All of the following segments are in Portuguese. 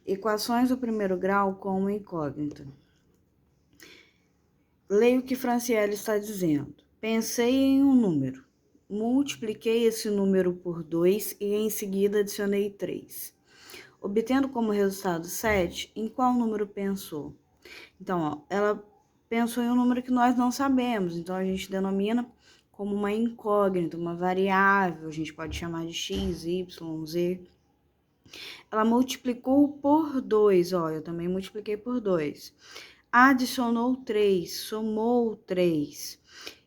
Equações do primeiro grau como incógnita. Leia o que Franciele está dizendo. Pensei em um número. Multipliquei esse número por 2 e em seguida adicionei 3. Obtendo como resultado 7, em qual número pensou? Então, ela pensou em um número que nós não sabemos, então a gente denomina como uma incógnita, uma variável, a gente pode chamar de x, y, z. Ela multiplicou por 2, ó, eu também multipliquei por 2. Adicionou 3, somou 3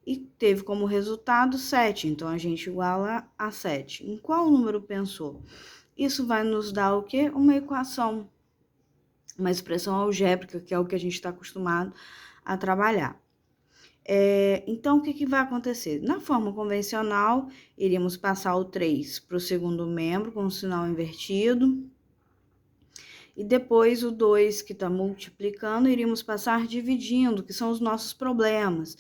e teve como resultado 7, então a gente iguala a 7. Em qual número pensou? Isso vai nos dar o quê? Uma equação, uma expressão algébrica, que é o que a gente está acostumado a trabalhar. Então, o que vai acontecer? Na forma convencional, iríamos passar o 3 para o segundo membro com o sinal invertido. E depois o 2 que está multiplicando, iríamos passar dividindo, que são os nossos problemas.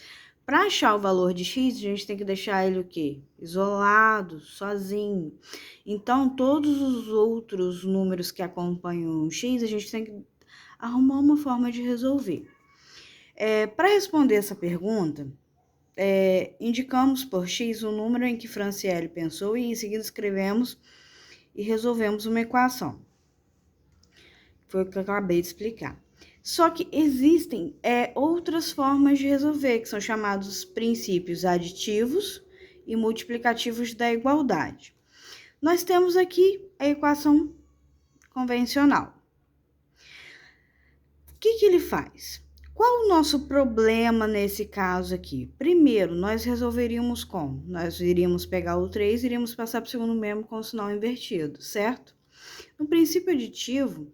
Para achar o valor de x, a gente tem que deixar ele o quê? Isolado, sozinho. Então, todos os outros números que acompanham o x, a gente tem que arrumar uma forma de resolver. Para responder essa pergunta, indicamos por x o número em que Franciele pensou e em seguida escrevemos e resolvemos uma equação. Foi o que eu acabei de explicar. Só que existem outras formas de resolver, que são chamados princípios aditivos e multiplicativos da igualdade. Nós temos aqui a equação convencional. O que ele faz? Qual o nosso problema nesse caso aqui? Primeiro, nós resolveríamos como? Nós iríamos pegar o 3 e iríamos passar para o segundo membro com o sinal invertido, certo? No princípio aditivo,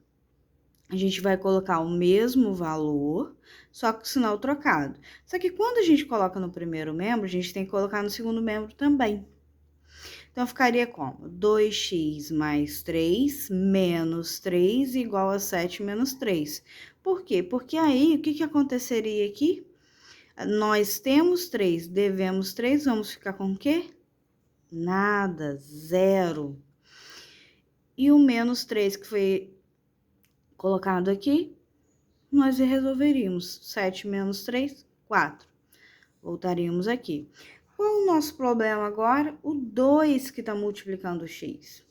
a gente vai colocar o mesmo valor, só com o sinal trocado. Só que quando a gente coloca no primeiro membro, a gente tem que colocar no segundo membro também. Então, ficaria como? 2x mais 3 menos 3 igual a 7 menos 3. Por quê? Porque aí, o que aconteceria aqui? Nós temos 3, devemos 3, vamos ficar com o quê? Nada, zero. E o menos 3 que foi colocado aqui, nós resolveríamos. 7 menos 3, 4. Voltaríamos aqui. Qual o nosso problema agora? O 2 que está multiplicando o x.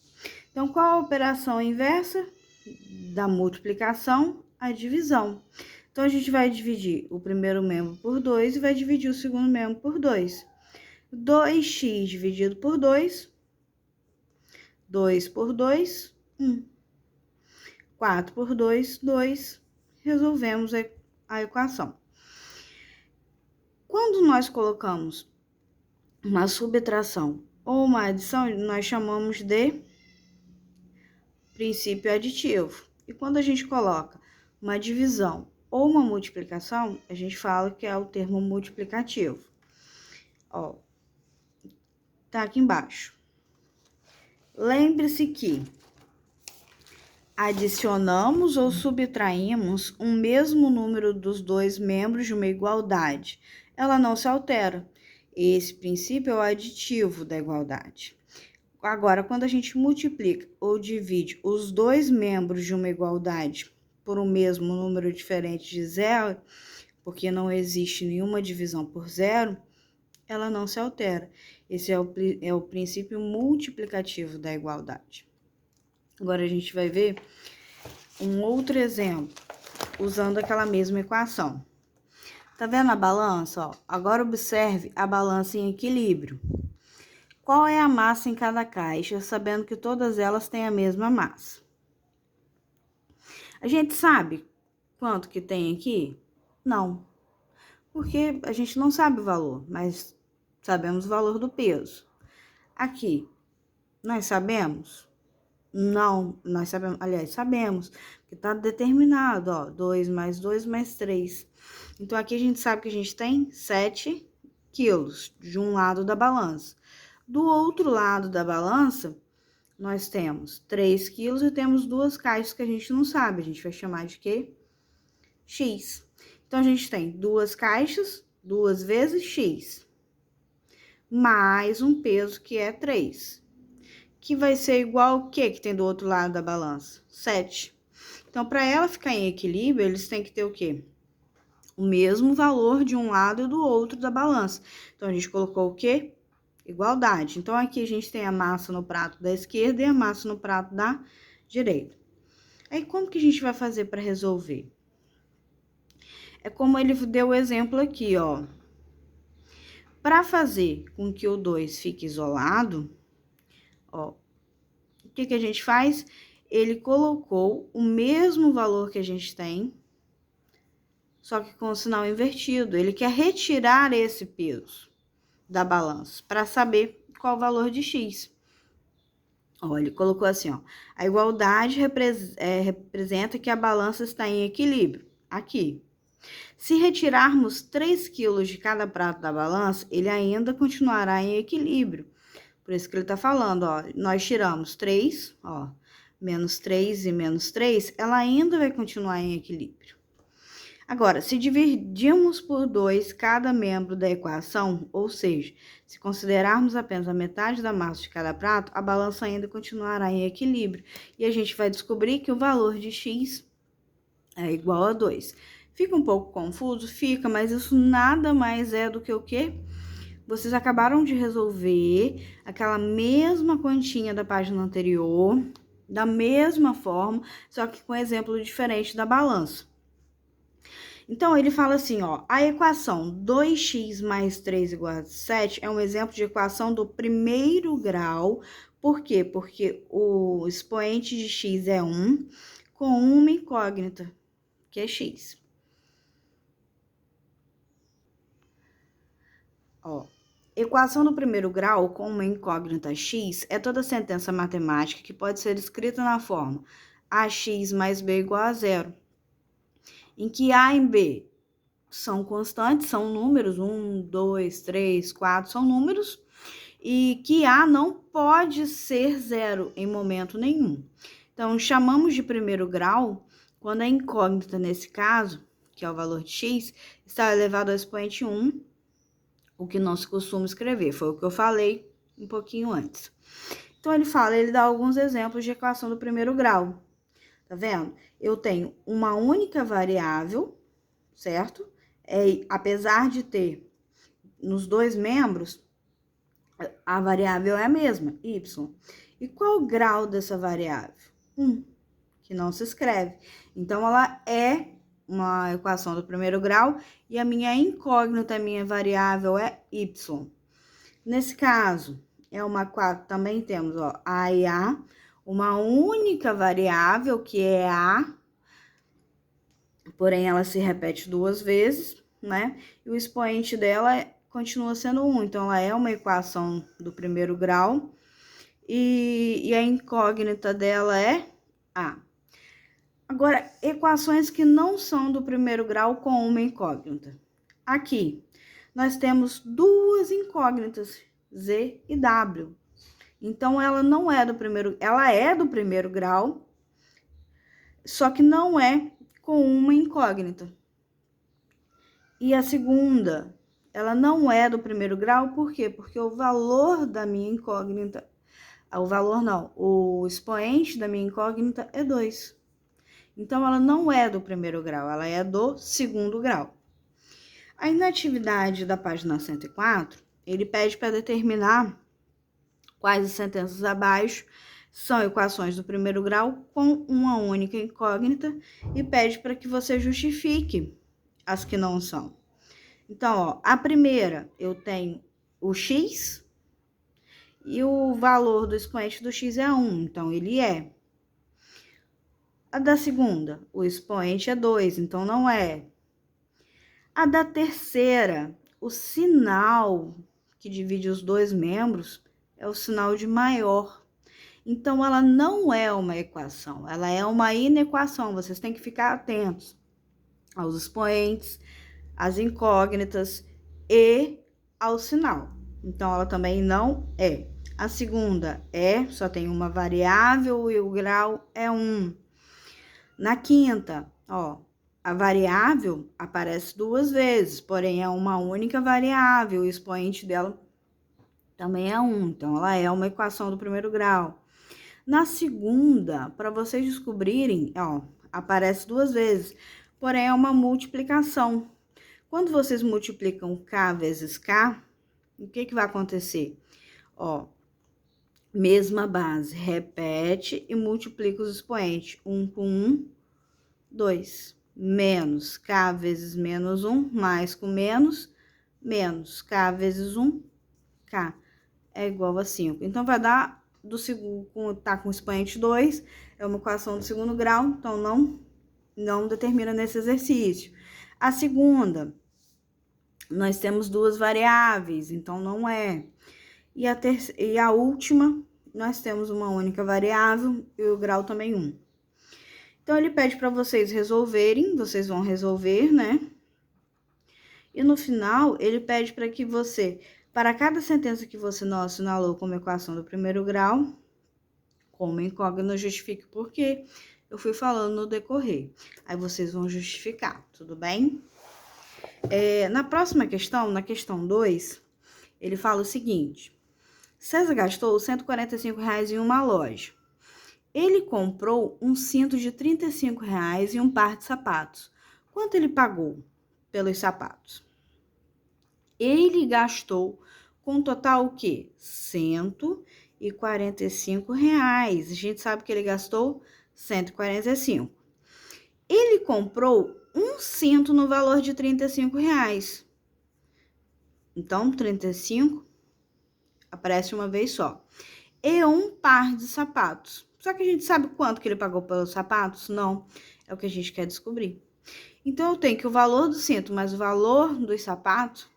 Então, qual a operação inversa da multiplicação? A divisão. Então, a gente vai dividir o primeiro membro por 2 e vai dividir o segundo membro por 2. 2x dividido por 2, 2 por 2, 1. 4 por 2, 2. Resolvemos a equação. Quando nós colocamos uma subtração ou uma adição, nós chamamos de princípio aditivo. E quando a gente coloca uma divisão ou uma multiplicação, a gente fala que é o termo multiplicativo. Ó, tá aqui embaixo. Lembre-se que adicionamos ou subtraímos um mesmo número dos dois membros de uma igualdade. Ela não se altera. Esse princípio é o aditivo da igualdade. Agora, quando a gente multiplica ou divide os dois membros de uma igualdade por um mesmo número diferente de zero, porque não existe nenhuma divisão por zero, ela não se altera. Esse é o princípio multiplicativo da igualdade. Agora, a gente vai ver um outro exemplo, usando aquela mesma equação. Tá vendo a balança? Ó? Agora, observe a balança em equilíbrio. Qual é a massa em cada caixa, sabendo que todas elas têm a mesma massa? A gente sabe quanto que tem aqui? Não, porque a gente não sabe o valor, mas sabemos o valor do peso. Aqui, nós sabemos? Não, nós sabemos, aliás, sabemos, que tá determinado, ó, 2 mais 2 mais 3. Então, aqui a gente sabe que a gente tem 7 quilos de um lado da balança. Do outro lado da balança, nós temos 3 quilos e temos duas caixas que a gente não sabe. A gente vai chamar de quê? X. Então, a gente tem duas caixas, 2 vezes X, mais um peso que é 3. Que vai ser igual ao que tem do outro lado da balança? 7. Então, para ela ficar em equilíbrio, eles têm que ter o quê? O mesmo valor de um lado e do outro da balança. Então, a gente colocou o quê? Igualdade. Então, aqui a gente tem a massa no prato da esquerda e a massa no prato da direita. Aí, como que a gente vai fazer para resolver? É como ele deu o exemplo aqui, ó. Para fazer com que o 2 fique isolado, ó, o que a gente faz? Ele colocou o mesmo valor que a gente tem, só que com o sinal invertido. Ele quer retirar esse peso da balança para saber qual o valor de x. Ó, ele colocou assim, ó, a igualdade representa que a balança está em equilíbrio, aqui. Se retirarmos 3 quilos de cada prato da balança, ele ainda continuará em equilíbrio. Por isso que ele está falando, ó, nós tiramos 3, ó, menos 3 e menos 3, ela ainda vai continuar em equilíbrio. Agora, se dividirmos por 2 cada membro da equação, ou seja, se considerarmos apenas a metade da massa de cada prato, a balança ainda continuará em equilíbrio. E a gente vai descobrir que o valor de x é igual a 2. Fica um pouco confuso? Fica, mas isso nada mais é do que o quê? Vocês acabaram de resolver aquela mesma continha da página anterior, da mesma forma, só que com exemplo diferente da balança. Então, ele fala assim, ó, a equação 2x mais 3 igual a 7 é um exemplo de equação do primeiro grau. Por quê? Porque o expoente de x é 1 com uma incógnita, que é x. Ó, equação do primeiro grau com uma incógnita x é toda sentença matemática que pode ser escrita na forma ax mais b igual a 0, em que a e b são constantes, são números, 1, 2, 3, 4, são números, e que A não pode ser zero em momento nenhum. Então, chamamos de primeiro grau quando a incógnita, nesse caso, que é o valor de x, está elevado ao expoente 1, o que não se costuma escrever, foi o que eu falei um pouquinho antes. Então, ele dá alguns exemplos de equação do primeiro grau. Tá vendo? Eu tenho uma única variável, certo? Apesar de ter nos dois membros, a variável é a mesma, y. E qual o grau dessa variável? 1, que não se escreve. Então, ela é uma equação do primeiro grau e a minha incógnita, a minha variável é y. Nesse caso, também temos, ó, a e a, uma única variável que é a, porém ela se repete 2 vezes, né? E o expoente dela continua sendo 1, então ela é uma equação do primeiro grau e a incógnita dela é A. Agora, equações que não são do primeiro grau com uma incógnita. Aqui, nós temos duas incógnitas, Z e W. Então, ela não é do primeiro, ela é do primeiro grau, só que não é com uma incógnita. E a segunda, ela não é do primeiro grau, por quê? Porque o valor da minha incógnita, o expoente da minha incógnita é 2. Então, ela não é do primeiro grau, ela é do segundo grau. Aí, na atividade da página 104, ele pede para determinar quais as sentenças abaixo são equações do primeiro grau com uma única incógnita e pede para que você justifique as que não são. Então, ó, a primeira, eu tenho o x e o valor do expoente do x é 1, então ele é. A da segunda, o expoente é 2, então não é. A da terceira, o sinal que divide os dois membros é o sinal de maior. Então, ela não é uma equação, ela é uma inequação. Vocês têm que ficar atentos aos expoentes, às incógnitas e ao sinal. Então, ela também não é. A segunda só tem uma variável e o grau é 1. Na quinta, ó, a variável aparece 2 vezes, porém é uma única variável, o expoente dela também é 1, então ela é uma equação do primeiro grau. Na segunda, para vocês descobrirem, ó, aparece 2 vezes, porém é uma multiplicação. Quando vocês multiplicam K vezes K, o que vai acontecer? Ó, mesma base, repete e multiplica os expoentes. 1 com 1, 2. Menos K vezes menos 1, mais com menos K vezes 1, K é igual a 5. Então, vai dar, tá com expoente 2, é uma equação do segundo grau, então não determina nesse exercício. A segunda, nós temos 2 variáveis, então não é. E a última, nós temos uma única variável e o grau também 1. Então, ele pede para vocês resolverem, vocês vão resolver, né? E no final, ele pede para que você, para cada sentença que você não assinalou como equação do primeiro grau, como incógnita, justifique por quê. Eu fui falando no decorrer. Aí vocês vão justificar, tudo bem? Na próxima questão, na questão 2, ele fala o seguinte: César gastou R$145 em uma loja. Ele comprou um cinto de R$35 e um par de sapatos. Quanto ele pagou pelos sapatos? Ele gastou com total o quê? R$145. A gente sabe que ele gastou 145. Ele comprou um cinto no valor de R$35. Então, 35 aparece uma vez só. E um par de sapatos. Só que a gente sabe quanto que ele pagou pelos sapatos? Não. É o que a gente quer descobrir. Então, eu tenho que o valor do cinto mais o valor dos sapatos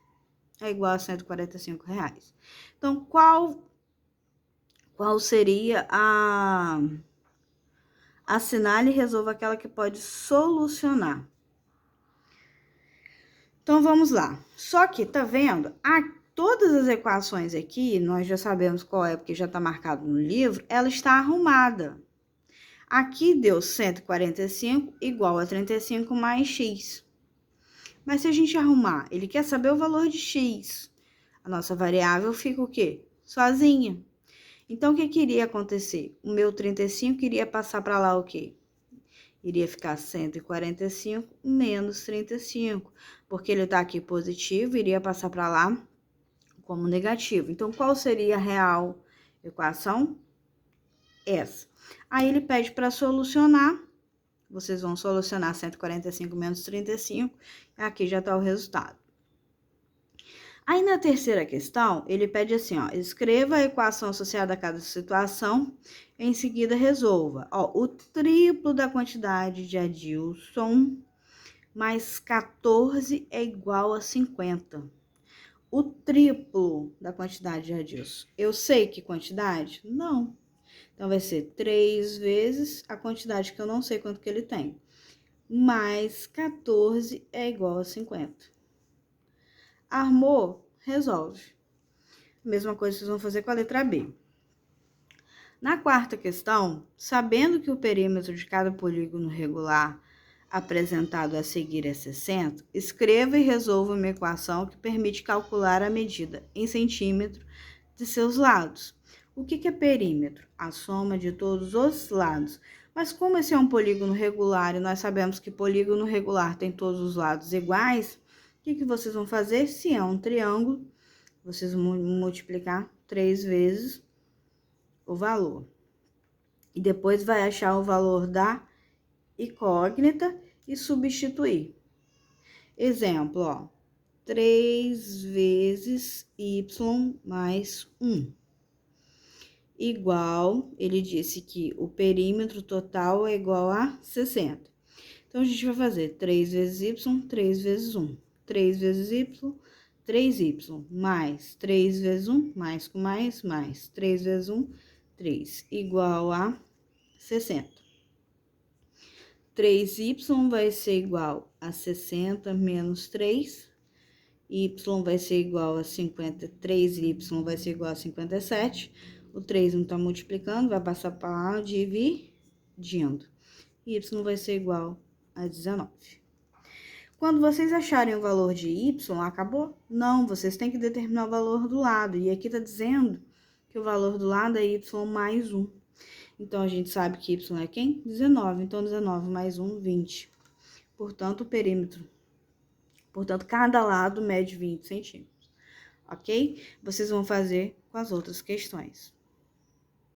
é igual a R$145. Então, qual seria a... Assinale e resolva aquela que pode solucionar. Então, vamos lá. Só que, tá vendo? Todas as equações aqui, nós já sabemos qual é, porque já está marcado no livro, ela está arrumada. Aqui deu 145 igual a 35 mais x. Mas se a gente arrumar, ele quer saber o valor de x. A nossa variável fica o quê? Sozinha. Então, o que iria acontecer? O meu 35 iria passar para lá o quê? Iria ficar 145 menos 35. Porque ele está aqui positivo, iria passar para lá como negativo. Então, qual seria a real equação? Essa. Aí, ele pede para solucionar. Vocês vão solucionar 145 menos 35. Aqui já está o resultado. Aí, na terceira questão, ele pede assim, ó, escreva a equação associada a cada situação, em seguida resolva. Ó, o triplo da quantidade de Adilson mais 14 é igual a 50. O triplo da quantidade de Adilson. Eu sei que quantidade? Não. Então, vai ser 3 vezes a quantidade que eu não sei quanto que ele tem. Mais 14 é igual a 50. Armou, resolve. Mesma coisa vocês vão fazer com a letra B. Na quarta questão, sabendo que o perímetro de cada polígono regular apresentado a seguir é 60, escreva e resolva uma equação que permite calcular a medida em centímetro de seus lados. O que é perímetro? A soma de todos os lados. Mas como esse é um polígono regular e nós sabemos que polígono regular tem todos os lados iguais, o que vocês vão fazer? Se é um triângulo, vocês vão multiplicar 3 vezes o valor. E depois vai achar o valor da incógnita e substituir. Exemplo, ó. 3 vezes y mais 1. Igual, ele disse que o perímetro total é igual a 60. Então, a gente vai fazer 3 vezes y, 3 vezes 1. 3 vezes y, 3y, mais 3 vezes 1, mais com mais, 3 vezes 1, 3, igual a 60. 3y vai ser igual a 60 menos 3, y vai ser igual a 53, y vai ser igual a 57. O 3 não tá multiplicando, vai passar para lá dividindo. Y vai ser igual a 19. Quando vocês acharem o valor de y, acabou? Não, vocês têm que determinar o valor do lado. E aqui tá dizendo que o valor do lado é y mais 1. Então, a gente sabe que y é quem? 19. Então, 19 mais 1, 20. Portanto, o perímetro. Portanto, cada lado mede 20 centímetros. Ok? Vocês vão fazer com as outras questões.